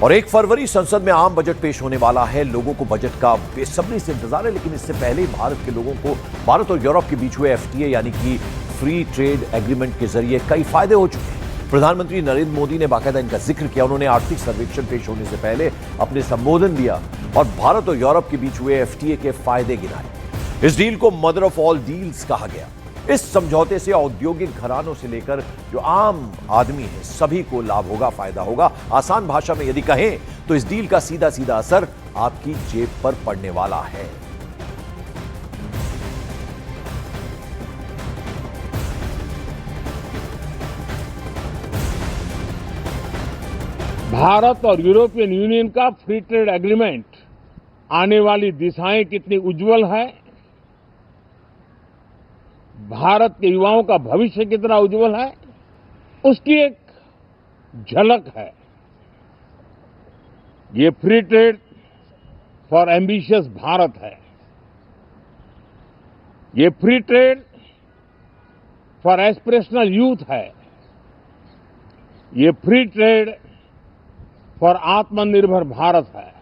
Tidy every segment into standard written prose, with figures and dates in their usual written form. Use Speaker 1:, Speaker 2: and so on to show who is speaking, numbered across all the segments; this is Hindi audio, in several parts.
Speaker 1: और 1 फरवरी संसद में आम बजट पेश होने वाला है। लोगों को बजट का बेसब्री से इंतजार है, लेकिन इससे पहले ही भारत के लोगों को भारत और यूरोप के बीच हुए FTA यानी कि फ्री ट्रेड एग्रीमेंट के जरिए कई फायदे हो चुके हैं। प्रधानमंत्री नरेंद्र मोदी ने बाकायदा इनका जिक्र किया। उन्होंने आर्थिक सर्वेक्षण पेश होने से पहले अपने संबोधन दिया और भारत और यूरोप के बीच हुए FTA के फायदे गिनाए। इस डील को मदर ऑफ ऑल डील्स कहा गया। इस समझौते से औद्योगिक घरानों से लेकर जो आम आदमी है सभी को लाभ होगा, फायदा होगा। आसान भाषा में यदि कहें तो इस डील का सीधा सीधा असर आपकी जेब पर पड़ने वाला है।
Speaker 2: भारत और यूरोपियन यूनियन का फ्री ट्रेड एग्रीमेंट आने वाली दिशाएं कितनी उज्जवल है, भारत के युवाओं का भविष्य कितना उज्जवल है, उसकी एक झलक है। ये free trade for ambitious Bharat है। ये free trade for aspirational youth है। ये फ्री ट्रेड फॉर आत्मनिर्भर भारत है।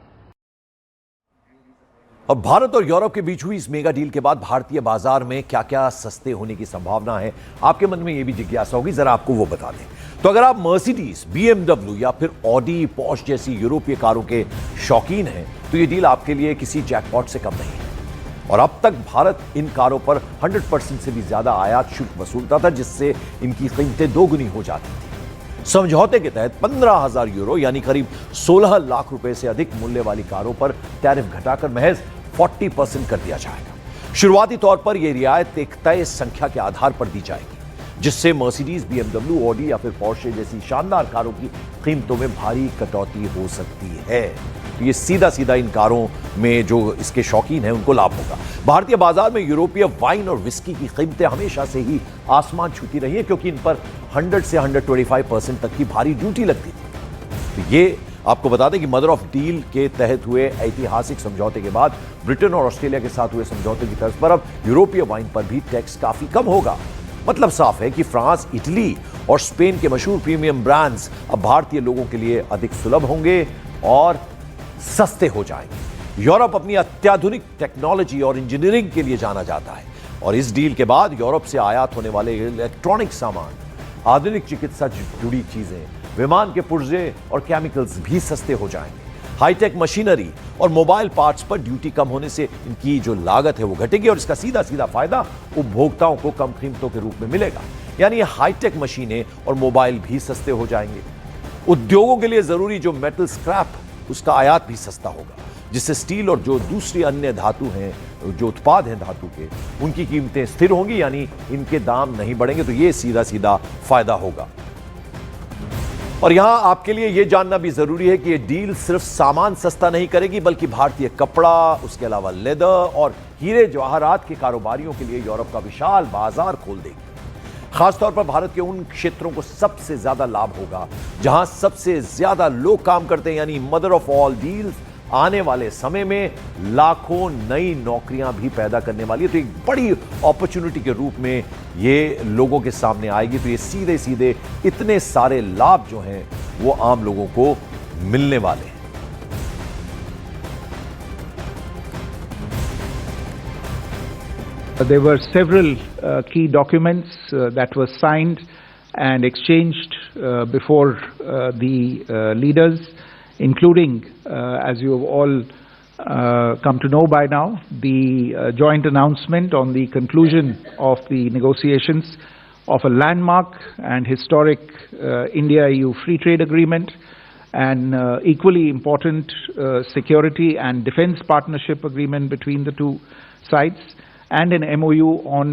Speaker 1: अब भारत और यूरोप के बीच हुई इस मेगा डील के बाद भारतीय बाजार में क्या क्या सस्ते होने की संभावना है, आपके मन में यह भी जिज्ञासा होगी। जरा आपको वो बता दें तो अगर आप मर्सिडीज, BMW या फिर ऑडी, पॉर्श जैसी यूरोपीय कारों के शौकीन हैं तो ये डील आपके लिए किसी जैकपॉट से कम नहीं है। और अब तक भारत इन कारों पर 100% से भी ज्यादा आयात शुल्क वसूलता था, जिससे इनकी कीमतें दोगुनी हो जाती थी। समझौते के तहत 15,000 यूरो यानी करीब 16 लाख रुपए से अधिक मूल्य वाली कारों पर टैरिफ घटाकर महज 40% कर दिया जाएगा। शुरुआती तौर पर यह रियायत एक तय संख्या के आधार पर दी जाएगी, जिससे मर्सिडीज, BMW, ऑडी या फिर पोर्शे जैसी शानदार कारों की कीमतों में भारी कटौती हो सकती है। तो ये सीधा सीधा इन कारों में जो इसके शौकीन हैं उनको लाभ होगा। भारतीय बाजार में यूरोपीय वाइन और विस्की की कीमतें हमेशा से ही आसमान छूती रही है, क्योंकि इन पर 100 से 125% तक की भारी ड्यूटी लगती थी। तो ये आपको बता दें कि मदर ऑफ डील के तहत हुए ऐतिहासिक समझौते के बाद ब्रिटेन और ऑस्ट्रेलिया के साथ हुए समझौते की तर्ज पर अब यूरोपीय वाइन पर भी टैक्स काफी कम होगा। मतलब साफ है कि फ्रांस, इटली और स्पेन के मशहूर प्रीमियम ब्रांड्स अब भारतीय लोगों के लिए अधिक सुलभ होंगे और सस्ते हो जाएंगे। यूरोप अपनी अत्याधुनिक टेक्नोलॉजी और इंजीनियरिंग के लिए जाना जाता है और इस डील के बाद यूरोप से आयात होने वाले इलेक्ट्रॉनिक सामान, आधुनिक चिकित्सा जुड़ी चीजें, विमान के पुर्जे और केमिकल्स भी सस्ते हो जाएंगे। हाईटेक मशीनरी और मोबाइल पार्ट्स पर ड्यूटी कम होने से इनकी जो लागत है वो घटेगी और इसका सीधा सीधा फायदा उपभोक्ताओं को कम कीमतों के रूप में मिलेगा। यानी हाईटेक मशीनें और मोबाइल भी सस्ते हो जाएंगे। उद्योगों के लिए जरूरी जो मेटल स्क्रैप, उसका आयात भी सस्ता होगा, जिससे स्टील और जो दूसरी अन्य धातु हैं, जो उत्पाद हैं धातु के, उनकी कीमतें स्थिर होंगी, यानी इनके दाम नहीं बढ़ेंगे। तो ये सीधा सीधा फायदा होगा। और यहां आपके लिए यह जानना भी जरूरी है कि यह डील सिर्फ सामान सस्ता नहीं करेगी, बल्कि भारतीय कपड़ा, उसके अलावा लेदर और हीरे जवाहरात के कारोबारियों के लिए यूरोप का विशाल बाजार खोल देगी। खासतौर पर भारत के उन क्षेत्रों को सबसे ज्यादा लाभ होगा जहां सबसे ज्यादा लोग काम करते हैं, यानी मदर ऑफ ऑल डील्स आने वाले समय में लाखों नई नौकरियां भी पैदा करने वाली है। तो एक बड़ी अपॉर्चुनिटी के रूप में ये लोगों के सामने आएगी। तो ये सीधे सीधे इतने सारे लाभ जो हैं वो आम लोगों को मिलने वाले हैं।
Speaker 3: There were several key documents that were signed and exchanged before the leaders, including, as you have all come to know by now, the joint announcement on the conclusion of the negotiations of a landmark and historic India-EU free trade agreement, and equally important security and defense partnership agreement between the two sides, and an MOU on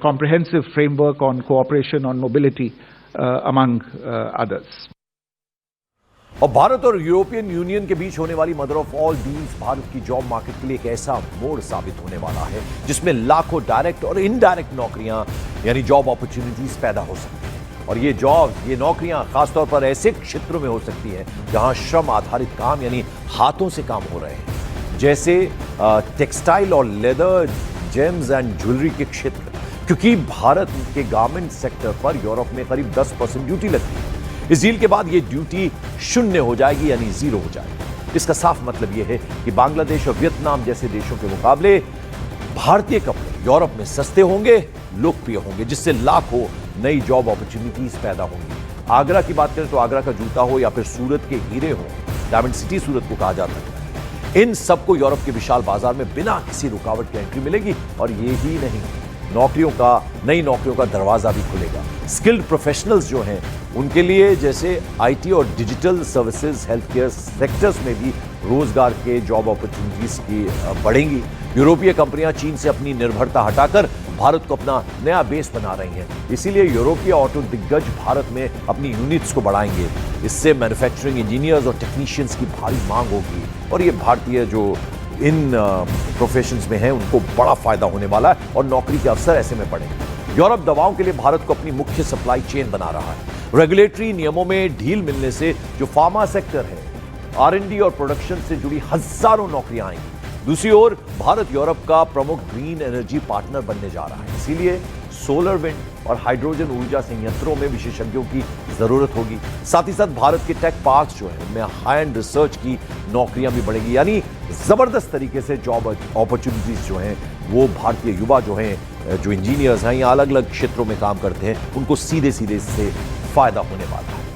Speaker 3: comprehensive framework on cooperation on mobility among others.
Speaker 1: और भारत और यूरोपियन यूनियन के बीच होने वाली mother of all deals Bharat की जॉब मार्केट के लिए एक ऐसा मोड़ साबित होने वाला है जिसमें लाखों डायरेक्ट और इनडायरेक्ट नौकरियां यानी जॉब अपॉर्चुनिटीज पैदा हो सकती हैं। और ये जॉब्स, ये नौकरियां खासतौर पर ऐसे क्षेत्रों में हो सकती हैं जहां श्रम आधारित काम यानी हाथों से काम हो रहे हैं, जैसे टेक्सटाइल और लेदर, जेम्स एंड ज्वेलरी के क्षेत्र, क्योंकि भारत के गारमेंट सेक्टर पर यूरोप में करीब 10% ड्यूटी लगती है। इस डील के बाद ये ड्यूटी शून्य हो जाएगी, यानी जीरो हो जाएगी। इसका साफ मतलब यह है कि बांग्लादेश और वियतनाम जैसे देशों के मुकाबले भारतीय कपड़े यूरोप में सस्ते होंगे, लोकप्रिय होंगे, जिससे लाखों नई जॉब अपॉर्चुनिटीज पैदा होंगी। आगरा की बात करें तो आगरा का जूता हो या फिर सूरत के हीरे हो, डायमंड सिटी सूरत को कहा जाता है, इन सबको यूरोप के विशाल बाजार में बिना किसी रुकावट के एंट्री मिलेगी। और ये ही नहीं, नई नौकरियों का दरवाजा भी खुलेगा। स्किल्ड प्रोफेशनल्स जो हैं उनके लिए, जैसे आईटी और digital services, health care sectors में भी रोजगार के जॉब अपॉर्चुनिटीज की बढ़ेंगी। यूरोपीय कंपनियां चीन से अपनी निर्भरता हटाकर भारत को अपना नया बेस बना रही हैं। इसीलिए यूरोपीय ऑटो दिग्गज भारत में अपनी यूनिट्स को बढ़ाएंगे। इससे मैन्युफैक्चरिंग इंजीनियर्स और टेक्नीशियंस की भारी मांग होगी और ये भारतीय जो इन प्रोफेशंस में हैं उनको बड़ा फायदा होने वाला है और नौकरी के अवसर ऐसे में बढ़ेंगे। यूरोप दवाओं के लिए भारत को अपनी मुख्य सप्लाई चेन बना रहा है। रेगुलेटरी नियमों में ढील मिलने से जो फार्मा सेक्टर है, R&D और प्रोडक्शन से जुड़ी हजारों नौकरियां आएंगी। दूसरी ओर भारत यूरोप का प्रमुख ग्रीन एनर्जी पार्टनर बनने जा रहा है। इसीलिए सोलर, विंड और हाइड्रोजन ऊर्जा संयंत्रों में विशेषज्ञों की जरूरत होगी। साथ ही साथ भारत के टेक पार्क्स जो है उनमें हाई एंड रिसर्च की नौकरियां भी बढ़ेगी। यानी जबरदस्त तरीके से जॉब अपॉर्चुनिटीज जो हैं वो भारतीय युवा जो हैं, जो इंजीनियर्स हैं या अलग अलग क्षेत्रों में काम करते हैं, उनको सीधे सीधे इससे फायदा होने वाला है।